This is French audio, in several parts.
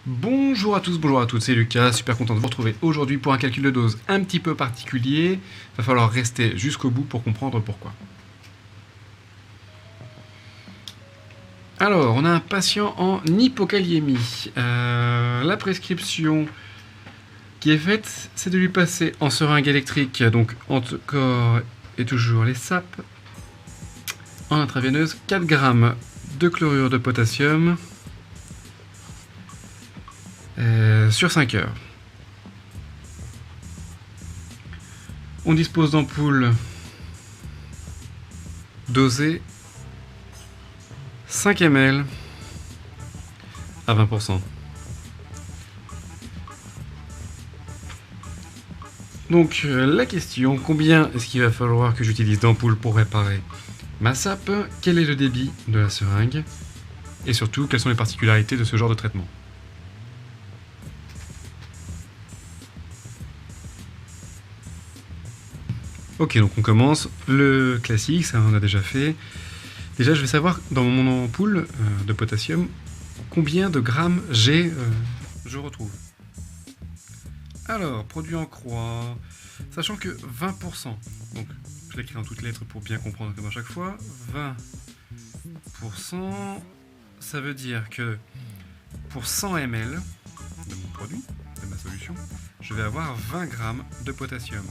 Bonjour à tous, bonjour à toutes, c'est Lucas, super content de vous retrouver aujourd'hui pour un calcul de dose un petit peu particulier. Il va falloir rester jusqu'au bout pour comprendre pourquoi. Alors, on a un patient en hypokaliémie. La prescription qui est faite, c'est de lui passer en seringue électrique, donc encore et toujours les sapes, en intraveineuse, 4 grammes de chlorure de potassium sur 5 heures. On dispose d'ampoules dosées 5 ml à 20%. Donc la question, combien est-ce qu'il va falloir que j'utilise d'ampoules pour réparer ma sape? Quel est le débit de la seringue? Et surtout, quelles sont les particularités de ce genre de traitement? Ok, donc on commence. Le classique, ça on a déjà fait. Déjà, je vais savoir dans mon ampoule de potassium combien de grammes je retrouve. Alors, produit en croix, sachant que 20%, donc je l'écris en toutes lettres pour bien comprendre comme à chaque fois, 20%, ça veut dire que pour 100 ml de mon produit, de ma solution, je vais avoir 20 grammes de potassium.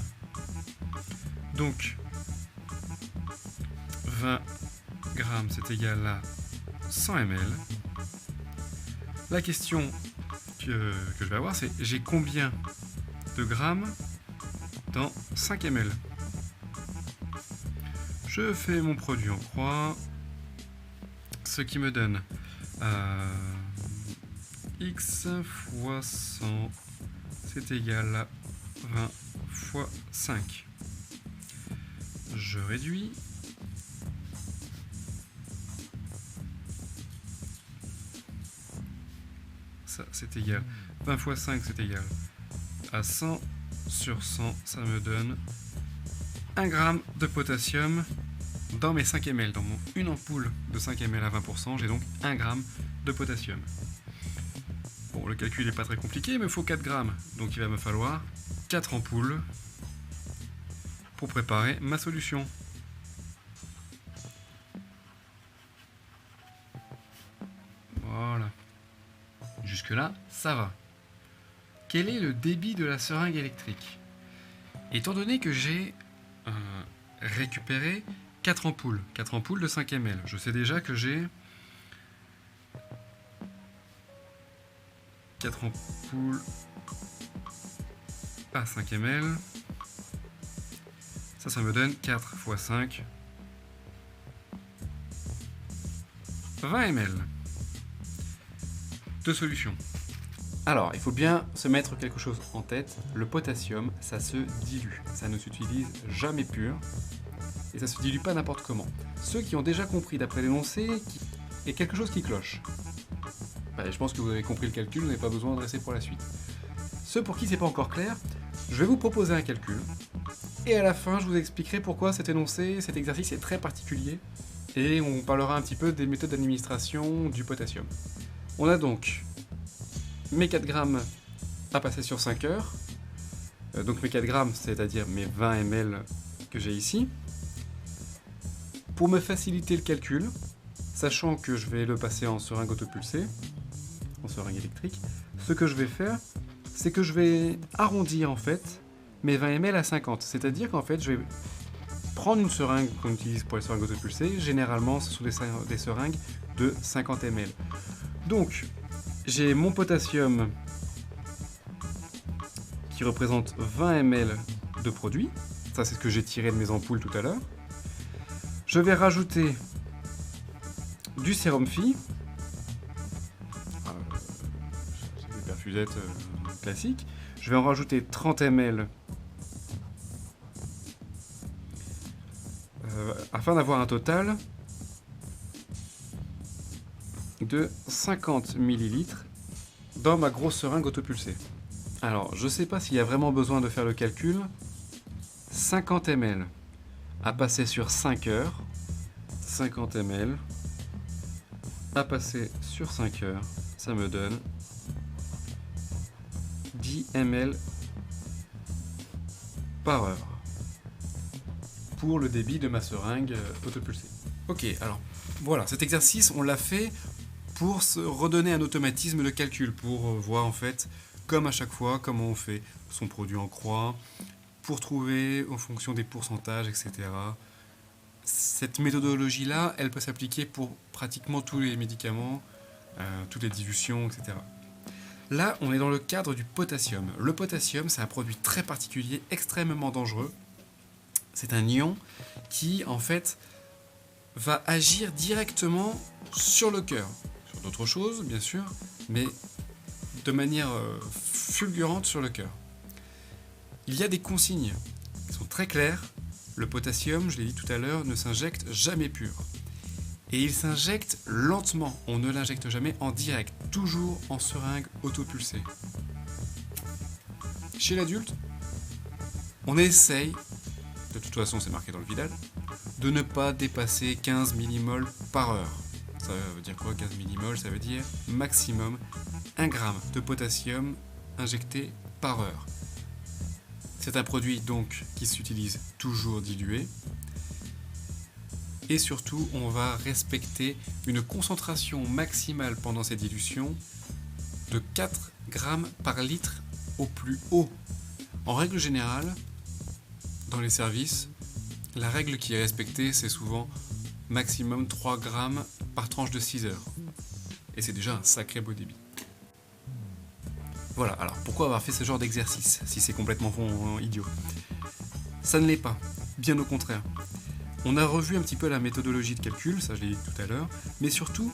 Donc, 20 grammes, c'est égal à 100 ml. La question que je vais avoir, c'est j'ai combien de grammes dans 5 ml? Je fais mon produit en croix, ce qui me donne x fois 100, c'est égal à 20 fois 5. Je réduis. Ça, c'est égal. 20 fois 5, c'est égal à 100 sur 100. Ça me donne 1 gramme de potassium dans mes 5 ml. Dans une ampoule de 5 ml à 20%, j'ai donc 1 gramme de potassium. Bon, le calcul n'est pas très compliqué, mais il me faut 4 grammes. Donc il va me falloir 4 ampoules pour préparer ma solution. Voilà. Jusque-là, ça va. Quel est le débit de la seringue électrique? Étant donné que j'ai récupéré 4 ampoules de 5 ml, je sais déjà que j'ai 4 ampoules à 5 ml. Ça me donne 4 fois 5, 20 ml de solution. Alors, il faut bien se mettre quelque chose en tête. Le potassium, ça se dilue. Ça ne s'utilise jamais pur. Et ça se dilue pas n'importe comment. Ceux qui ont déjà compris d'après l'énoncé, il y a quelque chose qui cloche. Je pense que vous avez compris le calcul, vous n'avez pas besoin de rester pour la suite. Ceux pour qui c'est pas encore clair, je vais vous proposer un calcul. Et à la fin, je vous expliquerai pourquoi cet énoncé, cet exercice est très particulier. Et on parlera un petit peu des méthodes d'administration du potassium. On a donc mes 4 grammes à passer sur 5 heures. Donc mes 4 grammes, c'est-à-dire mes 20 ml que j'ai ici. Pour me faciliter le calcul, sachant que je vais le passer en seringue autopulsée, en seringue électrique, ce que je vais faire, c'est que je vais arrondir en fait mes 20 ml à 50. C'est-à-dire qu'en fait, je vais prendre une seringue qu'on utilise pour les seringues autopulsées. Généralement, ce sont des seringues de 50 ml. Donc, j'ai mon potassium qui représente 20 ml de produit. Ça, c'est ce que j'ai tiré de mes ampoules tout à l'heure. Je vais rajouter du sérum Phi. C'est des perfusettes classiques. Je vais en rajouter 30 ml afin d'avoir un total de 50 ml dans ma grosse seringue autopulsée. Alors, je ne sais pas s'il y a vraiment besoin de faire le calcul. 50 ml à passer sur 5 heures. 50 ml à passer sur 5 heures, ça me donne 10 ml par heure pour le débit de ma seringue autopulsée. Ok, alors voilà, cet exercice, on l'a fait pour se redonner un automatisme de calcul, pour voir en fait, comme à chaque fois, comment on fait son produit en croix, pour trouver en fonction des pourcentages, etc. Cette méthodologie-là, elle peut s'appliquer pour pratiquement tous les médicaments, toutes les dilutions, etc. Là, on est dans le cadre du potassium. Le potassium, c'est un produit très particulier, extrêmement dangereux. C'est un ion qui, en fait, va agir directement sur le cœur. Sur d'autres choses, bien sûr, mais de manière fulgurante sur le cœur. Il y a des consignes qui sont très claires. Le potassium, je l'ai dit tout à l'heure, ne s'injecte jamais pur. Et il s'injecte lentement. On ne l'injecte jamais en direct, toujours en seringue autopulsée. Chez l'adulte, on essaye, de toute façon c'est marqué dans le Vidal, de ne pas dépasser 15 millimoles par heure. Ça veut dire quoi 15 millimoles? Ça veut dire maximum 1 gramme de potassium injecté par heure. C'est un produit donc qui s'utilise toujours dilué. Et surtout, on va respecter une concentration maximale pendant ces dilutions de 4 grammes par litre au plus haut. En règle générale, dans les services, la règle qui est respectée, c'est souvent maximum 3 grammes par tranche de 6 heures. Et c'est déjà un sacré beau débit. Voilà, alors pourquoi avoir fait ce genre d'exercice, si c'est complètement idiot? Ça ne l'est pas, bien au contraire. On a revu un petit peu la méthodologie de calcul, ça je l'ai dit tout à l'heure, mais surtout,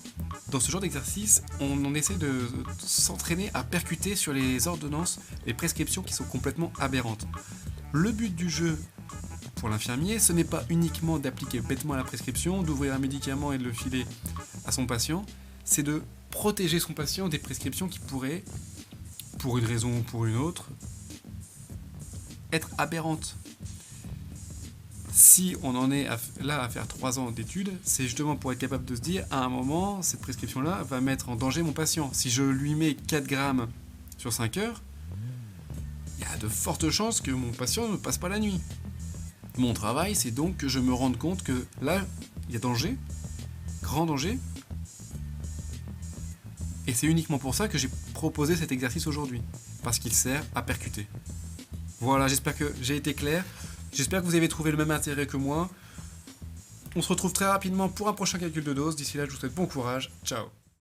dans ce genre d'exercice, on essaie de s'entraîner à percuter sur les ordonnances, les prescriptions qui sont complètement aberrantes. Le but du jeu pour l'infirmier, ce n'est pas uniquement d'appliquer bêtement la prescription, d'ouvrir un médicament et de le filer à son patient, c'est de protéger son patient des prescriptions qui pourraient, pour une raison ou pour une autre, être aberrantes. Si on en est là à faire 3 ans d'études, c'est justement pour être capable de se dire, à un moment, cette prescription-là va mettre en danger mon patient. Si je lui mets 4 grammes sur 5 heures, il y a de fortes chances que mon patient ne passe pas la nuit. Mon travail, c'est donc que je me rende compte que là, il y a danger, grand danger, et c'est uniquement pour ça que j'ai proposé cet exercice aujourd'hui, parce qu'il sert à percuter. Voilà, j'espère que j'ai été clair. J'espère que vous avez trouvé le même intérêt que moi. On se retrouve très rapidement pour un prochain calcul de dose. D'ici là, je vous souhaite bon courage. Ciao.